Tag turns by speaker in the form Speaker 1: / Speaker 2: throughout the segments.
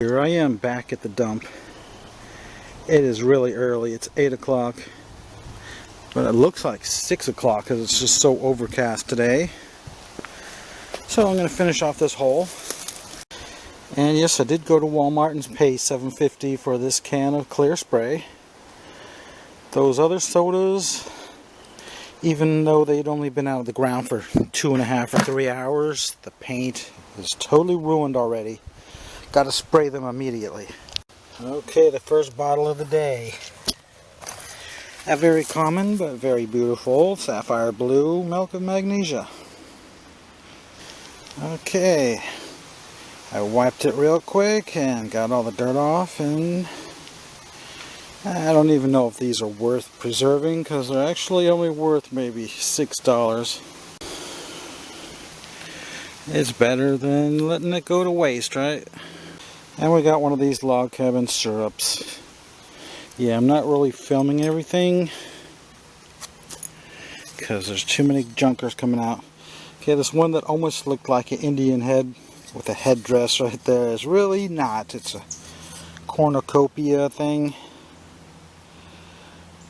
Speaker 1: Here I am back at the dump. It is really early. It's 8 o'clock. But it looks like 6 o'clock because it's just so overcast today. So I'm going to finish off this hole. And yes, I did go to Walmart and pay $7.50 for this can of clear spray. Those other sodas, even though they'd only been out of the ground for 2.5 or 3 hours, the paint is totally ruined already. Got to spray them immediately. Okay, the first bottle of the day. A very common but very beautiful sapphire blue milk of magnesia. Okay, I wiped it real quick and got all the dirt off, and I don't even know if these are worth preserving because they're actually only worth maybe $6. It's better than letting it go to waste, right? And we got one of these log cabin syrups. Yeah, I'm not really filming everything because there's too many junkers coming out. Okay, this one that almost looked like an Indian head with a headdress right there is really not. It's a cornucopia thing.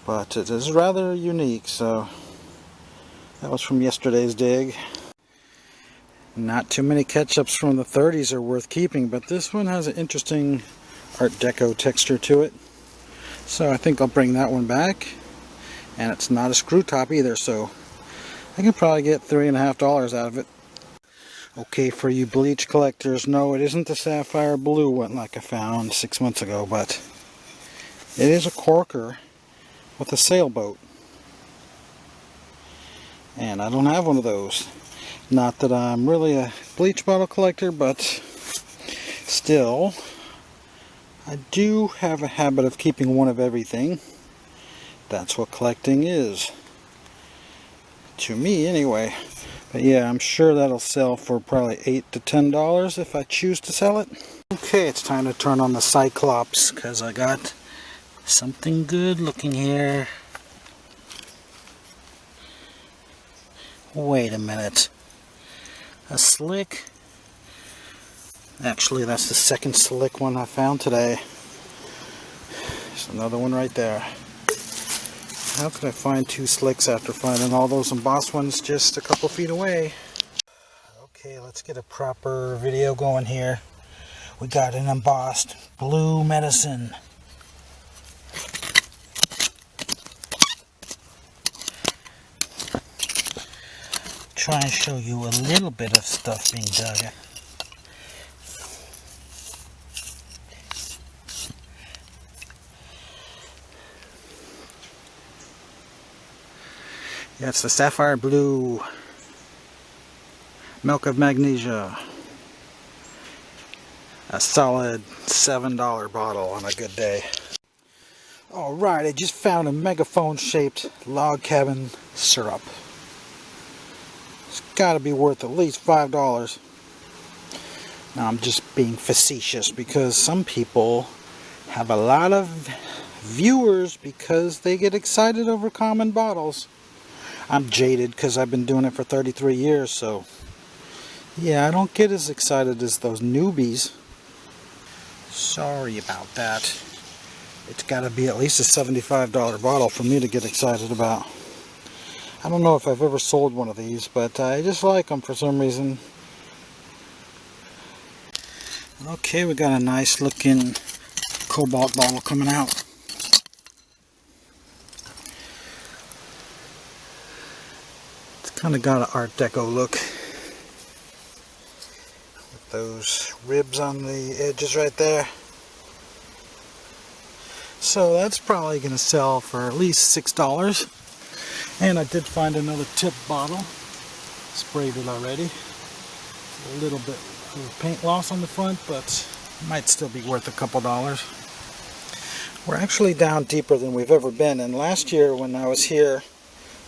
Speaker 1: But it is rather unique, so that was from yesterday's dig. Not too many ketchups from the 30s are worth keeping, but this one has an interesting Art Deco texture to it. So I think I'll bring that one back. And it's not a screw top either, so I can probably get $3.50 out of it. Okay, for you bleach collectors, no, it isn't the sapphire blue one like I found 6 months ago, but it is a corker with a sailboat. And I don't have one of those. Not that I'm really a bleach bottle collector, but still, I do have a habit of keeping one of everything. That's what collecting is. To me, anyway. But yeah, I'm sure that'll sell for probably $8 to $10 if I choose to sell it. Okay, it's time to turn on the Cyclops, because I got something good looking here. Wait a minute. A slick. Actually, that's the second slick one I found today. There's another one right there. How could I find two slicks after finding all those embossed ones just a couple feet away? Okay, let's get a proper video going here. We got an embossed blue medicine. Try and show you a little bit of stuff being dug. Yeah, it's the sapphire blue milk of magnesia. A solid $7 bottle on a good day. Alright, I just found a megaphone shaped log cabin syrup. It's got to be worth at least $5. Now I'm just being facetious because some people have a lot of viewers because they get excited over common bottles. I'm jaded because I've been doing it for 33 years, so yeah, I don't get as excited as those newbies. Sorry about that. It's got to be at least a $75 bottle for me to get excited about. I don't know if I've ever sold one of these, but I just like them for some reason. Okay, we got a nice looking cobalt bottle coming out. It's kind of got an Art Deco look. With those ribs on the edges right there. So that's probably going to sell for at least $6. And I did find another tip bottle. Sprayed it already. A little bit of paint loss on the front, but might still be worth a couple dollars. We're actually down deeper than we've ever been, and last year when I was here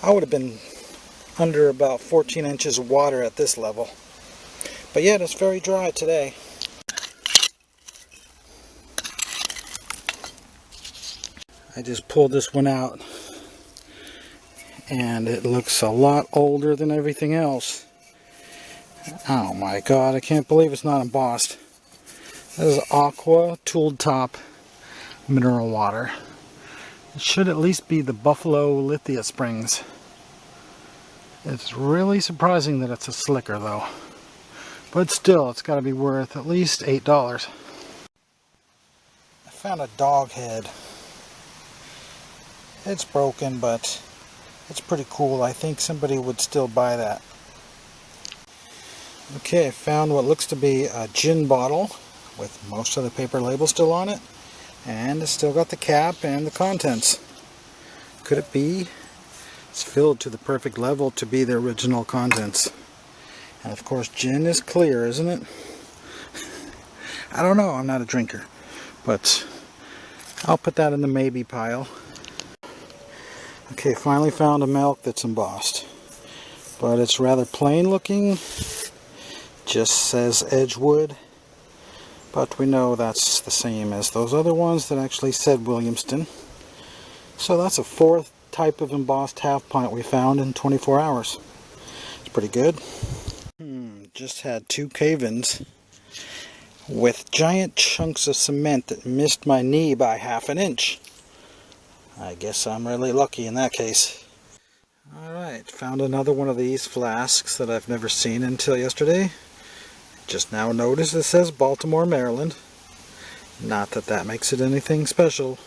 Speaker 1: I would have been under about 14 inches of water at this level. But yet it's very dry today. I just pulled this one out and it looks a lot older than everything else. Oh my god, I can't believe it's not embossed. This is Aqua Tooled Top mineral water. It should at least be the Buffalo Lithia Springs. It's really surprising that it's a slicker though. But still, it's got to be worth at least $8. I found a dog head. It's broken, but it's pretty cool. I think somebody would still buy that. Okay, I found what looks to be a gin bottle with most of the paper label still on it. And it's still got the cap and the contents. Could it be? It's filled to the perfect level to be the original contents. And of course, gin is clear, isn't it? I don't know, I'm not a drinker. But I'll put that in the maybe pile. Okay, finally found a milk that's embossed. But it's rather plain looking. Just says Edgewood. But we know that's the same as those other ones that actually said Williamston. So that's a fourth type of embossed half pint we found in 24 hours. It's pretty good. Just had 2 cave-ins with giant chunks of cement that missed my knee by half an inch. I guess I'm really lucky in that case. Alright, found another one of these flasks that I've never seen until yesterday. Just now noticed it says Baltimore, Maryland. Not that that makes it anything special,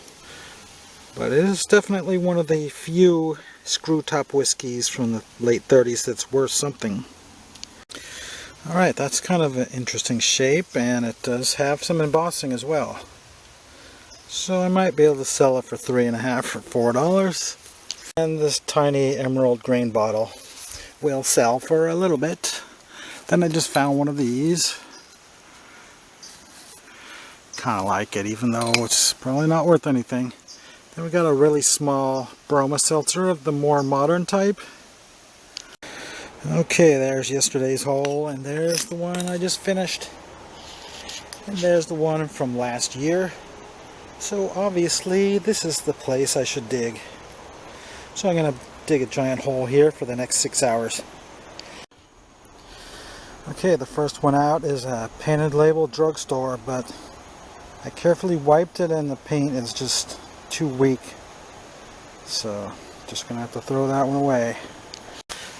Speaker 1: but it is definitely one of the few screw top whiskeys from the late 30s that's worth something. Alright, that's kind of an interesting shape, and it does have some embossing as well. So I might be able to sell it for $3.50 or $4. And this tiny emerald grain bottle will sell for a little bit. Then I just found one of these. Kind of like it, even though it's probably not worth anything. Then we got a really small Broma seltzer of the more modern type. Okay, there's yesterday's haul, and there's the one I just finished. And there's the one from last year. So obviously this is the place I should dig. So I'm going to dig a giant hole here for the next 6 hours. Okay, the first one out is a painted label drugstore, but I carefully wiped it and the paint is just too weak. So just going to have to throw that one away.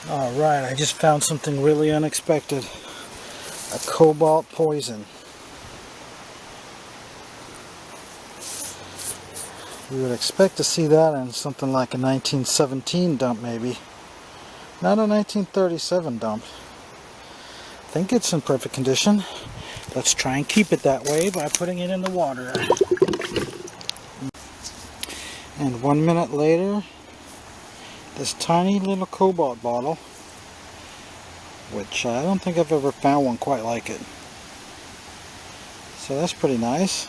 Speaker 1: Alright, I just found something really unexpected. A cobalt poison. You would expect to see that in something like a 1917 dump maybe. Not a 1937 dump. I think it's in perfect condition. Let's try and keep it that way by putting it in the water. And 1 minute later, this tiny little cobalt bottle, which I don't think I've ever found one quite like it. So that's pretty nice.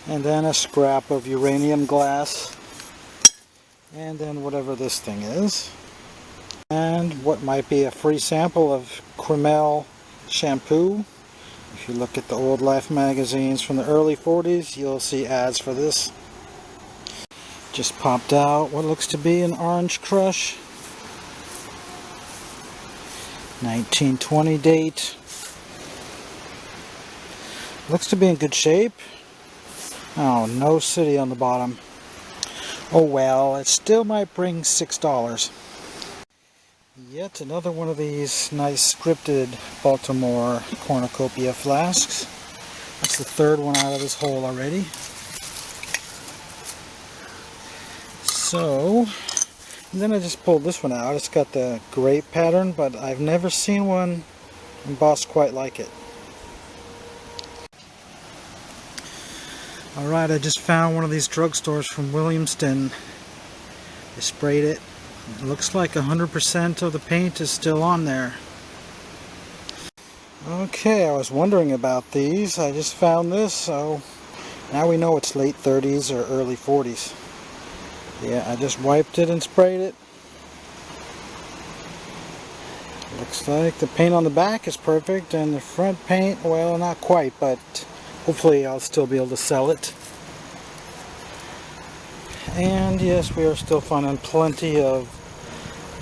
Speaker 1: And then a scrap of uranium glass, and then whatever this thing is, and what might be a free sample of Cremel shampoo. If you look at the old Life magazines from the early 40s, you'll see ads for this. Just popped out what looks to be an Orange Crush 1920 date. Looks to be in good shape. Oh, no city on the bottom. Oh well, it still might bring $6. Yet another one of these nice scripted Baltimore cornucopia flasks. That's the third one out of this hole already. So, and then I just pulled this one out. It's got the grape pattern, but I've never seen one embossed quite like it. Alright, I just found one of these drugstores from Williamston. They sprayed it. It looks like 100% of the paint is still on there. Okay, I was wondering about these. I just found this, so now we know it's late 30s or early 40s. Yeah, I just wiped it and sprayed it. Looks like the paint on the back is perfect, and the front paint, well, not quite, but hopefully I'll still be able to sell it. And yes, we are still finding plenty of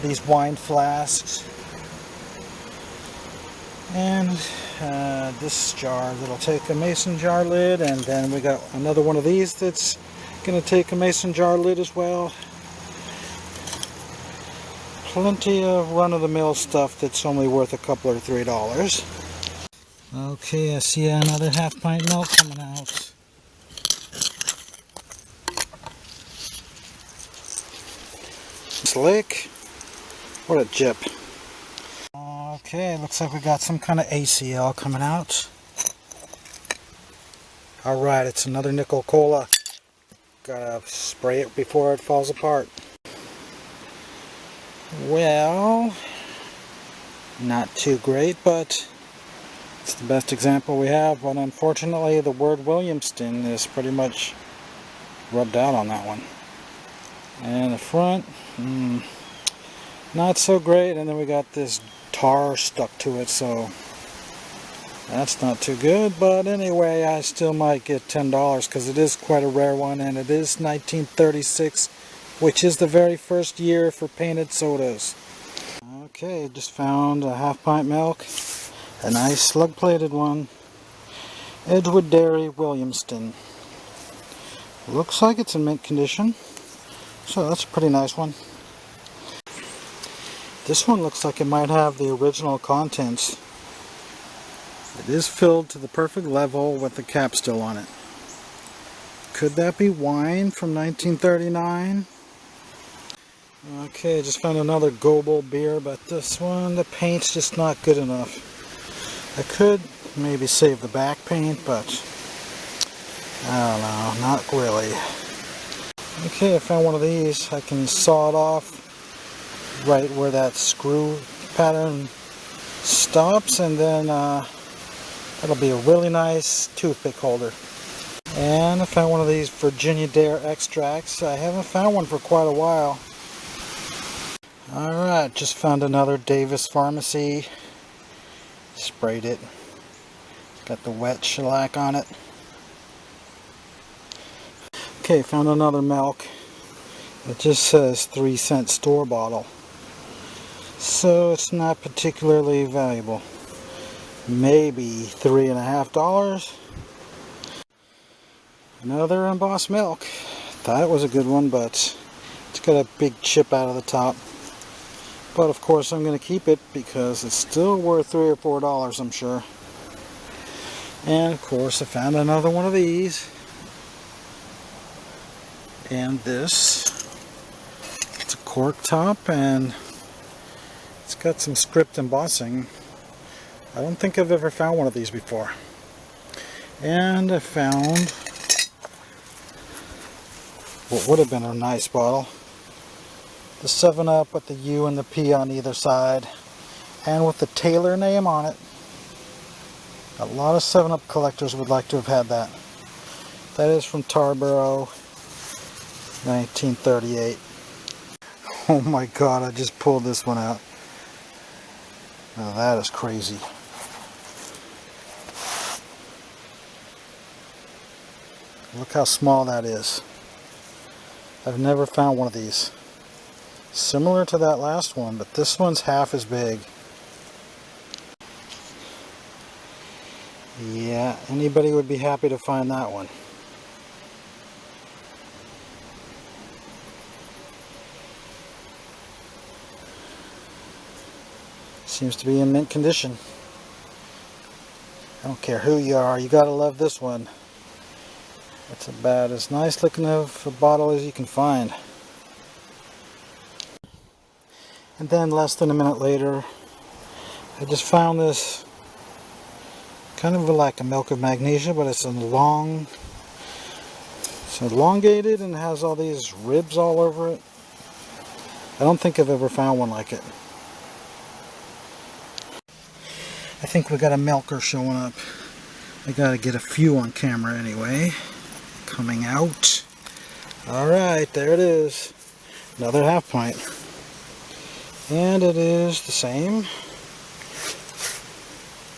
Speaker 1: these wine flasks. And this jar that'll take a mason jar lid, and then we got another one of these that's going to take a mason jar lid as well. Plenty of run-of-the-mill stuff that's only worth a couple or $3. Okay, I see another half-pint milk coming out. Slick. What a jip. Okay, looks like we got some kind of ACL coming out. Alright, it's another nickel cola. Gotta spray it before it falls apart. Well, not too great, but it's the best example we have. But unfortunately, the word Williamston is pretty much rubbed out on that one. And the front, not so great. And then we got this tar stuck to it, so that's not too good. But anyway, I still might get $10 because it is quite a rare one, and it is 1936, which is the very first year for painted sodas. Okay, just found a half-pint milk, a nice slug-plated one. Edgewood Dairy, Williamston. Looks like it's in mint condition, so that's a pretty nice one. This one looks like it might have the original contents. It is filled to the perfect level with the cap still on it. Could that be wine from 1939? Okay, just found another Goebel beer, but this one, the paint's just not good enough. I could maybe save the back paint, but I don't know, not really. Okay, I found one of these. I can saw it off right where that screw pattern stops, and then that'll be a really nice toothpick holder. And I found one of these Virginia Dare extracts. I haven't found one for quite a while. Alright, just found another Davis Pharmacy. Sprayed it. Got the wet shellac on it. Okay, found another milk. It just says 3-cent store bottle. So it's not particularly valuable. Maybe $3.50. Another embossed milk. Thought it was a good one, but it's got a big chip out of the top. But of course I'm going to keep it because it's still worth $3 or $4, I'm sure. And of course I found another one of these. And this. It's a cork top, and it's got some script embossing. I don't think I've ever found one of these before. And I found what would have been a nice bottle. The 7-Up with the U and the P on either side, and with the Taylor name on it. A lot of 7-Up collectors would like to have had that. That is from Tarboro, 1938. Oh my god, I just pulled this one out. Now that is crazy. Look how small that is. I've never found one of these. Similar to that last one, but this one's half as big. Yeah, anybody would be happy to find that one. Seems to be in mint condition. I don't care who you are, you gotta love this one. It's about as nice looking of a bottle as you can find. And then less than a minute later, I just found this kind of like a milk of magnesia, but it's elongated and has all these ribs all over it. I don't think I've ever found one like it. I think we got a milker showing up. I gotta get a few on camera anyway. Coming out. Alright, there it is. Another half pint. And it is the same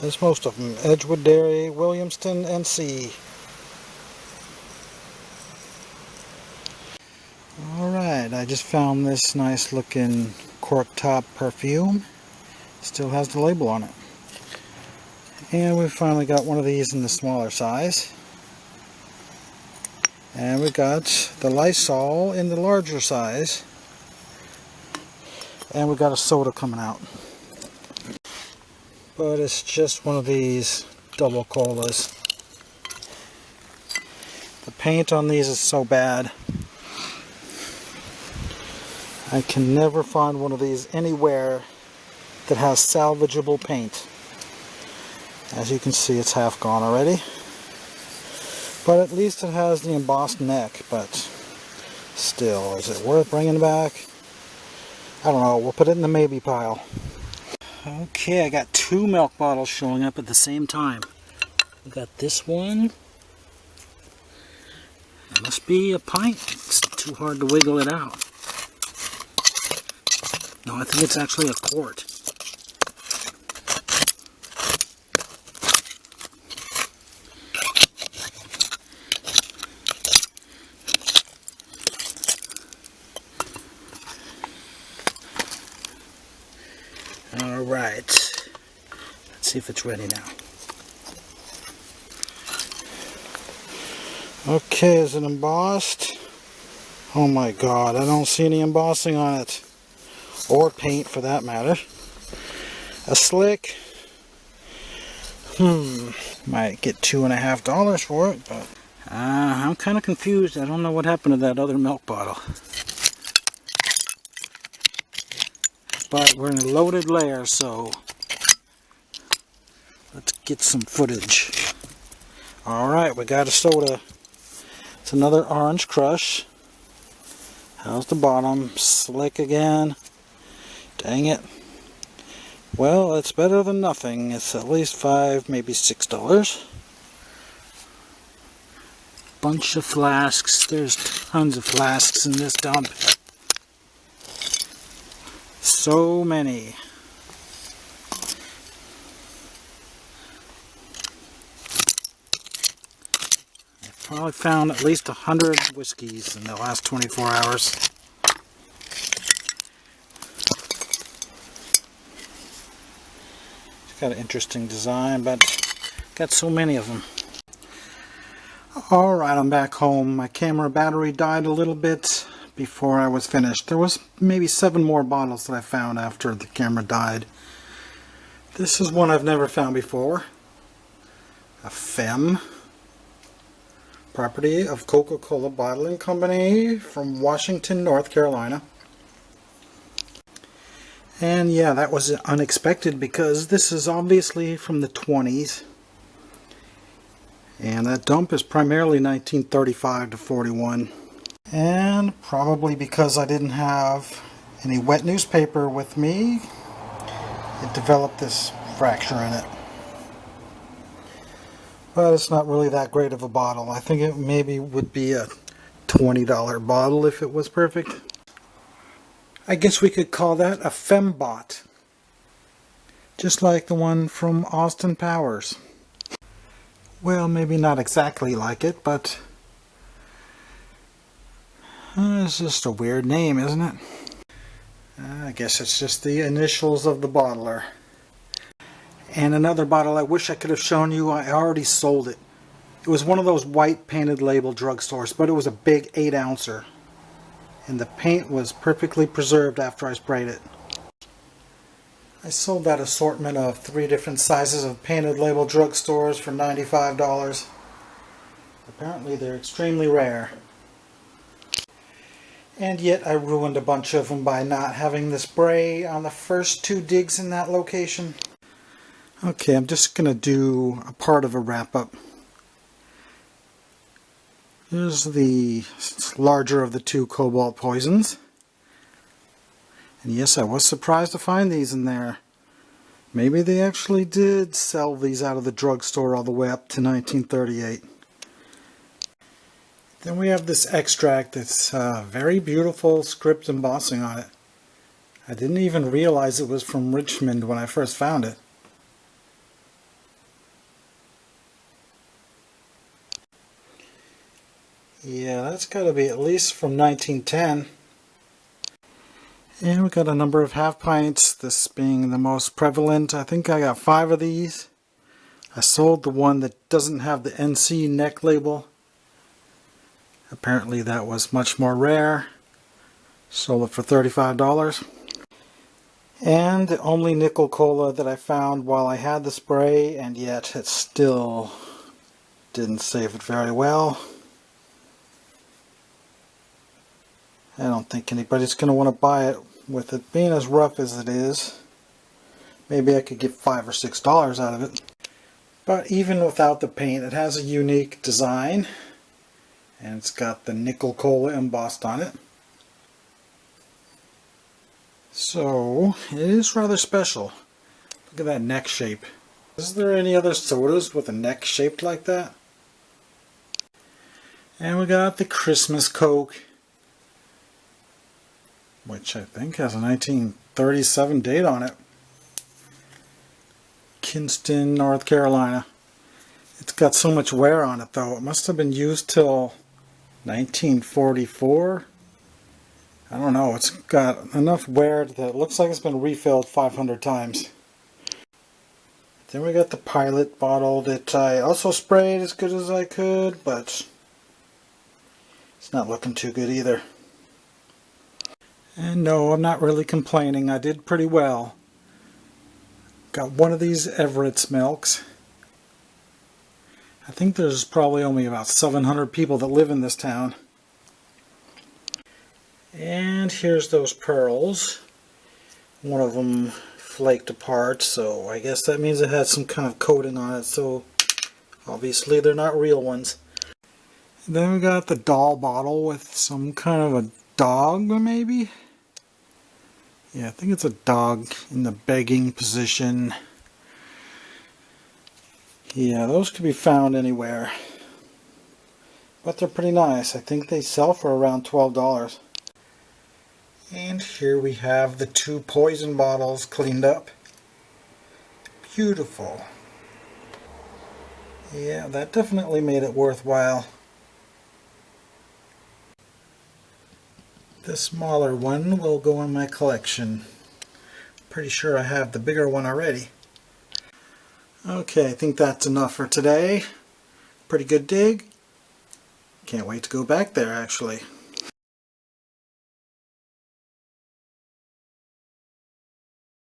Speaker 1: as most of them. Edgewood Dairy, Williamston, NC. Alright, I just found this nice looking cork top perfume. Still has the label on it. And we finally got one of these in the smaller size. And we got the Lysol in the larger size. And we got a soda coming out. But it's just one of these double colas. The paint on these is so bad. I can never find one of these anywhere that has salvageable paint. As you can see, it's half gone already. But at least it has the embossed neck, but still, is it worth bringing back? I don't know, we'll put it in the maybe pile. Okay, I got two milk bottles showing up at the same time. We got this one. It must be a pint. It's too hard to wiggle it out. No, I think it's actually a quart. Alright, let's see if it's ready now. Okay, is it embossed? Oh my god, I don't see any embossing on it. Or paint for that matter. A slick. Might get $2.50 for it, but I'm kind of confused. I don't know what happened to that other milk bottle. But we're in a loaded layer, so let's get some footage. Alright, we got a soda. It's another Orange Crush. How's the bottom? Slick again. Dang it. Well, it's better than nothing. It's at least $5, maybe $6. Bunch of flasks. There's tons of flasks in this dump. So many. I've probably found at least 100 whiskeys in the last 24 hours. It's got an interesting design, but got so many of them. Alright, I'm back home. My camera battery died a little bit before I was finished. There was maybe 7 more bottles that I found after the camera died. This is one I've never found before. A Femme. Property of Coca-Cola Bottling Company from Washington, North Carolina. And yeah, that was unexpected because this is obviously from the 20s. And that dump is primarily 1935 to 41. And probably because I didn't have any wet newspaper with me, it developed this fracture in it. But it's not really that great of a bottle. I think it maybe would be a $20 bottle if it was perfect. I guess we could call that a Fembot. Just like the one from Austin Powers. Well, maybe not exactly like it, but it's just a weird name, isn't it? I guess it's just the initials of the bottler. And another bottle I wish I could have shown you, I already sold it. It was one of those white painted label drugstores, but it was a big 8-ouncer. And the paint was perfectly preserved after I sprayed it. I sold that assortment of 3 different sizes of painted label drugstores for $95. Apparently they're extremely rare. And yet I ruined a bunch of them by not having the spray on the first 2 digs in that location. Okay, I'm just going to do a part of a wrap-up. Here's the larger of the 2 cobalt poisons. And yes, I was surprised to find these in there. Maybe they actually did sell these out of the drugstore all the way up to 1938. Then we have this extract that's very beautiful script embossing on it. I didn't even realize it was from Richmond when I first found it. Yeah, that's got to be at least from 1910. And we got a number of half pints, this being the most prevalent. I think I got 5 of these. I sold the one that doesn't have the NC neck label. Apparently that was much more rare. Sold it for $35. And the only nickel cola that I found while I had the spray, and yet it still didn't save it very well. I don't think anybody's going to want to buy it with it being as rough as it is. Maybe I could get $5 or $6 out of it. But even without the paint, it has a unique design. And it's got the nickel cola embossed on it. So, it is rather special. Look at that neck shape. Is there any other sodas with a neck shaped like that? And we got the Christmas Coke, which I think has a 1937 date on it. Kinston, North Carolina. It's got so much wear on it though. It must have been used till 1944. I don't know. It's got enough wear that it looks like it's been refilled 500 times. Then we got the Pilot bottle that I also sprayed as good as I could, but it's not looking too good either. And no, I'm not really complaining. I did pretty well. Got one of these Everett's milks. I think there's probably only about 700 people that live in this town. And here's those pearls. One of them flaked apart, so I guess that means it had some kind of coating on it, so obviously they're not real ones. And then we got the doll bottle with some kind of a dog, maybe? Yeah, I think it's a dog in the begging position. Yeah, those could be found anywhere. But they're pretty nice. I think they sell for around $12. And here we have the 2 poison bottles cleaned up. Beautiful. Yeah, that definitely made it worthwhile. The smaller one will go in my collection. Pretty sure I have the bigger one already. Okay, I think that's enough for today. Pretty good dig. Can't wait to go back there actually.